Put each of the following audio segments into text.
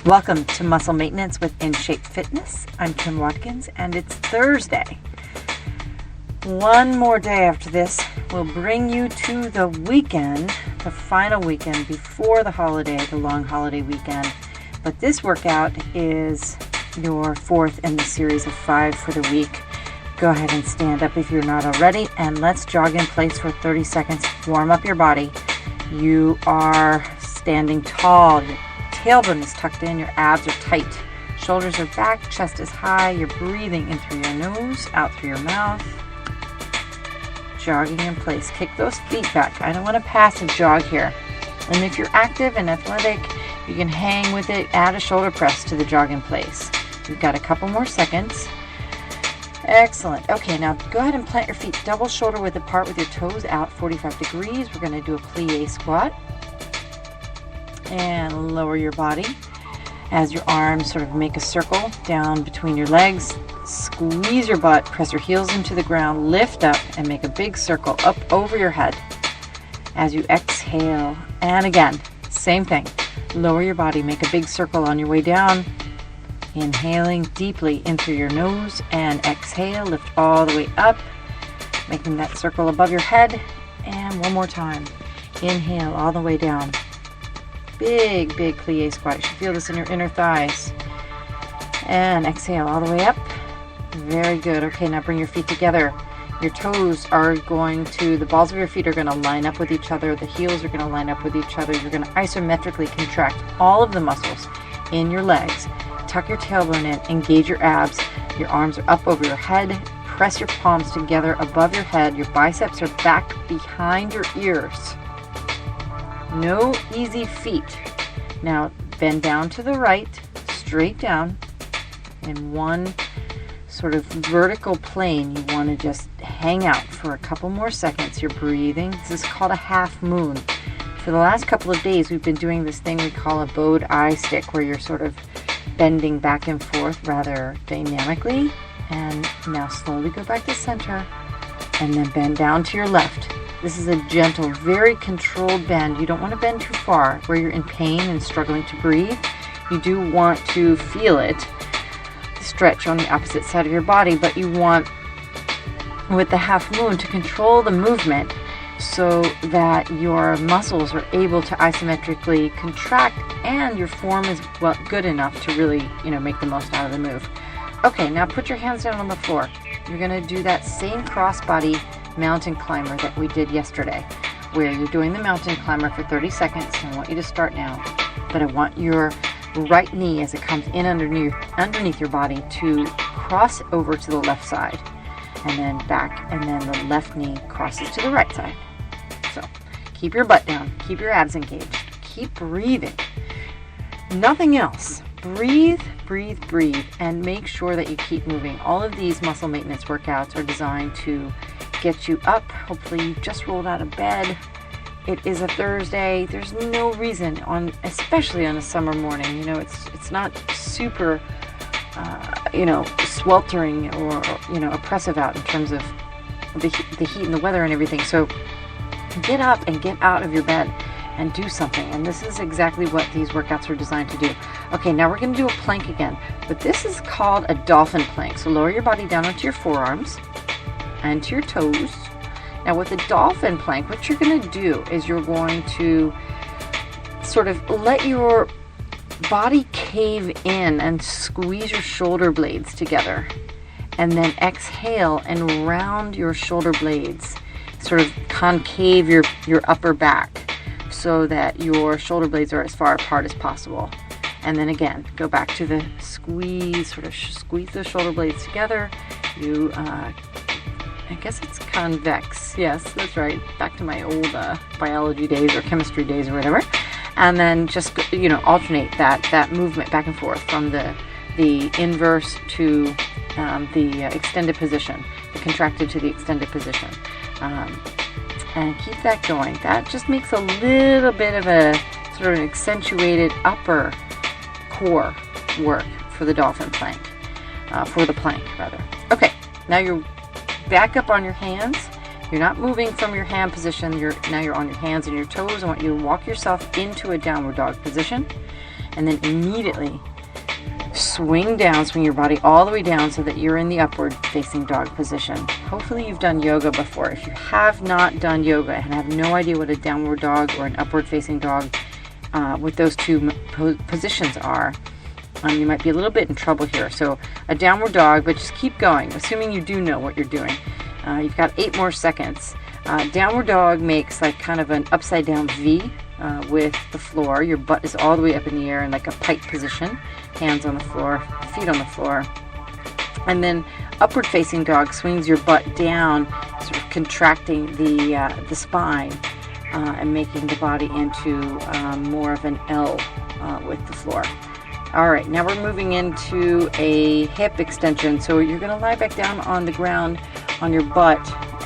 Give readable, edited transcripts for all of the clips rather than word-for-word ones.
Welcome to Muscle Maintenance with In Shape Fitness. I'm Kim Watkins and it's Thursday. One more day after this will bring you to the weekend, the final weekend before the holiday, the long holiday weekend. But this workout is your fourth in the series of 5 for the week. Go ahead and stand up if you're not already, and let's jog in place for 30 seconds. Warm up your body. You are standing tall. Your tailbone is tucked in. Your abs are tight. Shoulders are back. Chest is high. You're breathing in through your nose, out through your mouth. Jogging in place. Kick those feet back. I don't want to pass a jog here. And if you're active and athletic, you can hang with it. Add a shoulder press to the jog in place. You've got a couple more seconds. Excellent. Okay, now go ahead and plant your feet double shoulder width apart with your toes out 45 degrees. We're going to do a plie squat. And lower your body as your arms sort of make a circle down between your legs. Squeeze your butt, press your heels into the ground, lift up and make a big circle up over your head. As you exhale, and again, same thing. Lower your body, make a big circle on your way down. Inhaling deeply in through your nose and exhale, lift all the way up, making that circle above your head. And one more time. Inhale all the way down. Big plie squat. You should feel this in your inner thighs. And exhale all the way up. Very good. Okay, now bring your feet together. Your toes are going to, the balls of your feet are going to line up with each other. The heels are going to line up with each other. You're going to isometrically contract all of the muscles in your legs. Tuck your tailbone in, engage your abs. Your arms are up over your head. Press your palms together above your head. Your biceps are back behind your ears. No easy feet. Now bend down to the right, straight down, in one sort of vertical plane. You want to just hang out for a couple more seconds. You're breathing. This is called a half moon. For the last couple of days, we've been doing this thing we call a bowed eye stick, where you're sort of bending back and forth rather dynamically. And now slowly go back to center and then bend down to your left. This is a gentle, very controlled bend. You don't want to bend too far where you're in pain and struggling to breathe. You do want to feel it stretch on the opposite side of your body, but you want, with the half moon, to control the movement so that your muscles are able to isometrically contract and your form is good enough to really, make the most out of the move. Okay, now put your hands down on the floor. You're going to do that same crossbody mountain climber that we did yesterday, where you're doing the mountain climber for 30 seconds. I want you to start now, but I want your right knee, as it comes in underneath your body, to cross over to the left side, and then back, and then the left knee crosses to the right side. So keep your butt down, keep your abs engaged, keep breathing. Nothing else. Breathe, and make sure that you keep moving. All of these muscle maintenance workouts are designed to get you up. Hopefully you just rolled out of bed. It is a Thursday. There's no reason, especially on a summer morning. It's not super, sweltering or oppressive out in terms of the heat and the weather and everything. So get up and get out of your bed and do something. And this is exactly what these workouts are designed to do. Okay, now we're going to do a plank again, but this is called a dolphin plank. So lower your body down onto your forearms and to your toes. Now with the dolphin plank, what you're going to do is you're going to sort of let your body cave in and squeeze your shoulder blades together, and then exhale and round your shoulder blades, sort of concave your upper back so that your shoulder blades are as far apart as possible. And then again, go back to the squeeze, sort of squeeze the shoulder blades together. You I guess it's convex. Yes, that's right. Back to my old biology days or chemistry days or whatever. And then just, alternate that movement back and forth from the inverse to the extended position, the contracted to the extended position. And keep that going. That just makes a little bit of a sort of accentuated upper core work for the dolphin plank, for the plank rather. Okay, now you're back up on your hands. You're not moving from your hand position. Now you're on your hands and your toes. I want you to walk yourself into a downward dog position. and then immediately swing down, swing your body all the way down so that you're in the upward facing dog position. Hopefully you've done yoga before. If you have not done yoga and have no idea what a downward dog or an upward facing dog, what those two positions are, you might be a little bit in trouble here. So a downward dog, but just keep going, assuming you do know what you're doing. You've got 8 more seconds. Downward dog makes like kind of an upside down V with the floor. Your butt is all the way up in the air in like a pike position. Hands on the floor, feet on the floor. And then upward facing dog swings your butt down, sort of contracting the spine and making the body into more of an L with the floor. All right, now we're moving into a hip extension. So you're going to lie back down on the ground on your butt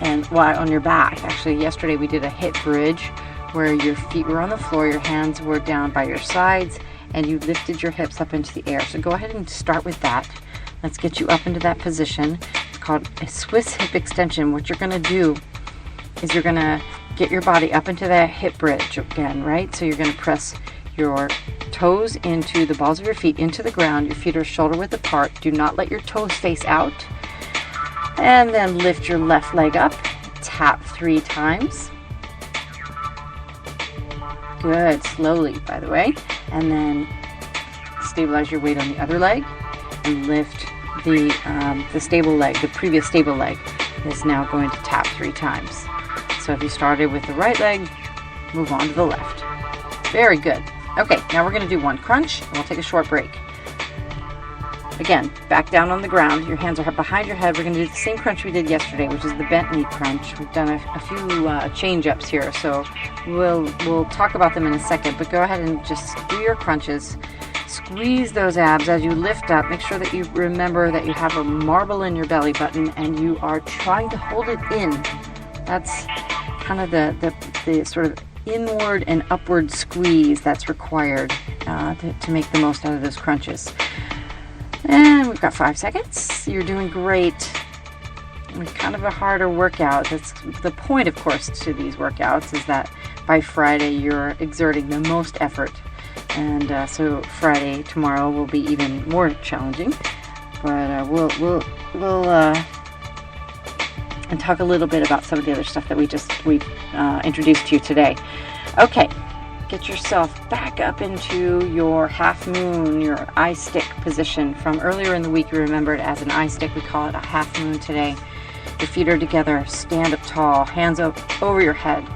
and on your back. Actually, yesterday we did a hip bridge where your feet were on the floor, your hands were down by your sides, and you lifted your hips up into the air. So go ahead and start with that. Let's get you up into that position. It's called a Swiss hip extension. What you're going to do is you're going to get your body up into that hip bridge again, right? So you're going to press your toes into the balls of your feet into the ground. Your feet are shoulder width apart. Do not let your toes face out. And then lift your left leg up. Tap 3 times. Good. Slowly, by the way. And then stabilize your weight on the other leg and lift the stable leg. The previous stable leg is now going to tap 3 times. So if you started with the right leg, move on to the left. Very good. Okay, now we're going to do one crunch, and we'll take a short break. Again, back down on the ground. Your hands are behind your head. We're going to do the same crunch we did yesterday, which is the bent knee crunch. We've done a few change-ups here, so we'll talk about them in a second. But go ahead and just do your crunches. Squeeze those abs as you lift up. Make sure that you remember that you have a marble in your belly button, and you are trying to hold it in. That's kind of the sort of inward and upward squeeze that's required to make the most out of those crunches. And we've got 5 seconds. You're doing great. It's kind of a harder workout. That's the point, of course, to these workouts is that by Friday you're exerting the most effort. And so Friday, tomorrow, will be even more challenging. But we'll and talk a little bit about some of the other stuff that we introduced to you today. Okay, get yourself back up into your half moon, your eye stick position. From earlier in the week, you remember it as an eye stick. We call it a half moon today. Your feet are together, stand up tall, hands up over your head,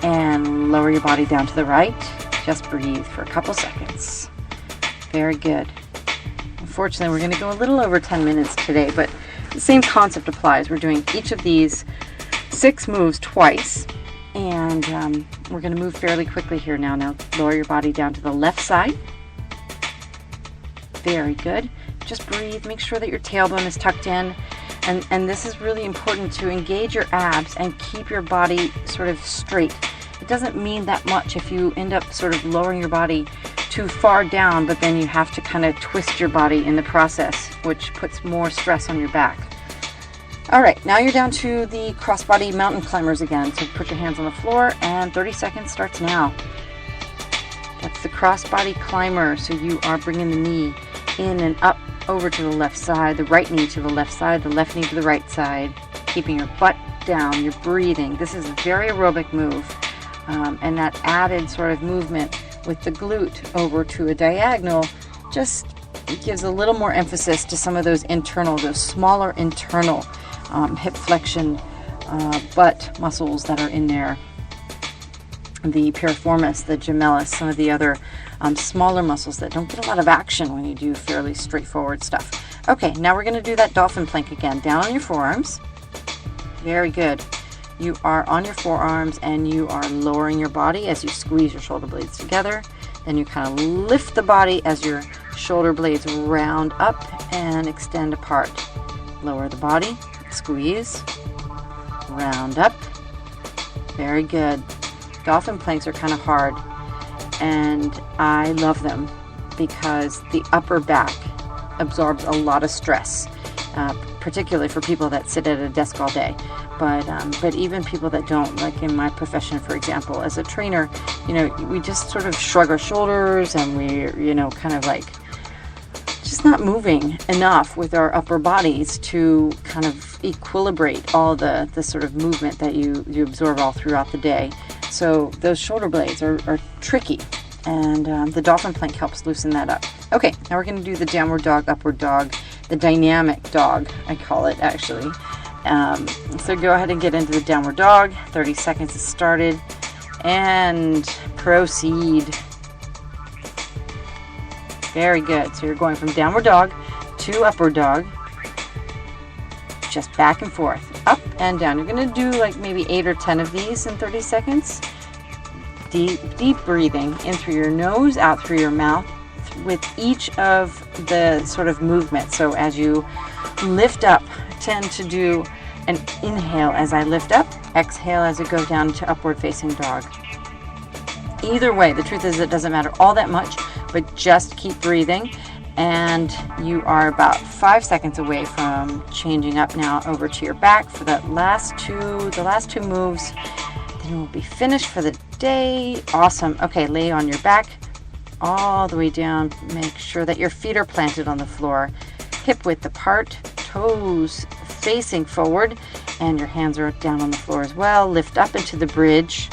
and lower your body down to the right. Just breathe for a couple seconds. Very good. Unfortunately, we're going to go a little over 10 minutes today, but the same concept applies. We're doing each of these 6 moves twice, and we're going to move fairly quickly here now. Now, lower your body down to the left side. Very good. Just breathe. Make sure that your tailbone is tucked in, and this is really important to engage your abs and keep your body sort of straight. It doesn't mean that much if you end up sort of lowering your body too far down, but then you have to kind of twist your body in the process, which puts more stress on your back. All right, now you're down to the crossbody mountain climbers again. So put your hands on the floor, and 30 seconds starts now. That's the crossbody climber. So you are bringing the knee in and up over to the left side, the right knee to the left side, the left knee to the right side, keeping your butt down, you're breathing. This is a very aerobic move, and that added sort of movement with the glute over to a diagonal just gives a little more emphasis to some of those smaller internal hip flexion butt muscles that are in there. The piriformis, the gemellus, some of the other smaller muscles that don't get a lot of action when you do fairly straightforward stuff. Okay, now we're going to do that dolphin plank again. Down on your forearms. Very good. You are on your forearms and you are lowering your body as you squeeze your shoulder blades together. Then you kind of lift the body as your shoulder blades round up and extend apart. Lower the body, squeeze, round up. Very good. Dolphin planks are kind of hard, and I love them because the upper back absorbs a lot of stress, particularly for people that sit at a desk all day, but even people that don't, like in my profession, for example, as a trainer, we just sort of shrug our shoulders and we're, kind of like just not moving enough with our upper bodies to kind of equilibrate all the sort of movement that you absorb all throughout the day. So those shoulder blades are tricky, and the dolphin plank helps loosen that up. Okay, now we're going to do the downward dog, upward dog, the dynamic dog, I call it actually. So go ahead and get into the downward dog. 30 seconds has started, and proceed. Very good. So you're going from downward dog to upward dog, just back and forth, up and down. You're going to do like maybe 8 or 10 of these in 30 seconds. Deep breathing in through your nose, out through your mouth with each of the sort of movement. So as you lift up, tend to do an inhale as I lift up, exhale as I go down to upward facing dog. Either way, the truth is it doesn't matter all that much, but just keep breathing, and you are about 5 seconds away from changing up now over to your back for the last two moves. Then we'll be finished for the day. Awesome. Okay, lay on your back all the way down. Make sure that your feet are planted on the floor, hip width apart, toes facing forward, and your hands are down on the floor as well. Lift up into the bridge.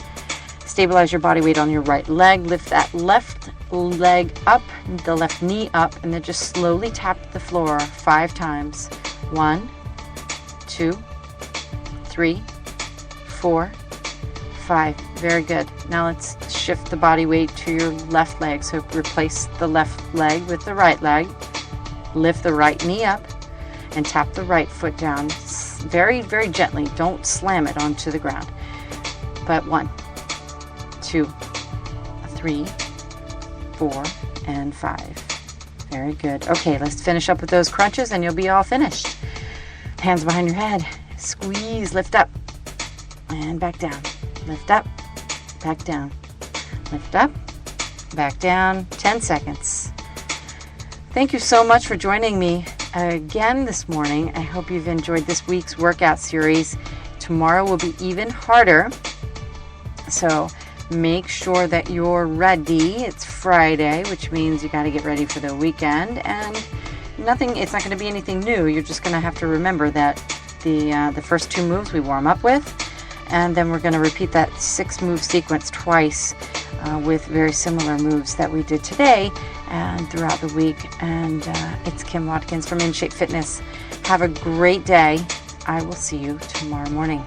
Stabilize your body weight on your right leg. Lift that left leg up, the left knee up, and then just slowly tap the floor 5 times. 1, 2, 3, 4, 5. Very good. Now let's shift the body weight to your left leg. So replace the left leg with the right leg. Lift the right knee up and tap the right foot down very, very gently. Don't slam it onto the ground. But 1, 2, 3, 4, and 5. Very good. Okay, let's finish up with those crunches and you'll be all finished. Hands behind your head. Squeeze, lift up, and back down. Lift up, back down. Lift up, back down. 10 seconds. Thank you so much for joining me again this morning. I hope you've enjoyed this week's workout series. Tomorrow will be even harder, so make sure that you're ready. It's Friday, which means you got to get ready for the weekend, and it's not going to be anything new. You're just going to have to remember that the first 2 moves we warm up with, and then we're going to repeat that 6-move sequence twice with very similar moves that we did today and throughout the week. And it's Kim Watkins from InShape Fitness. Have a great day. I will see you tomorrow morning.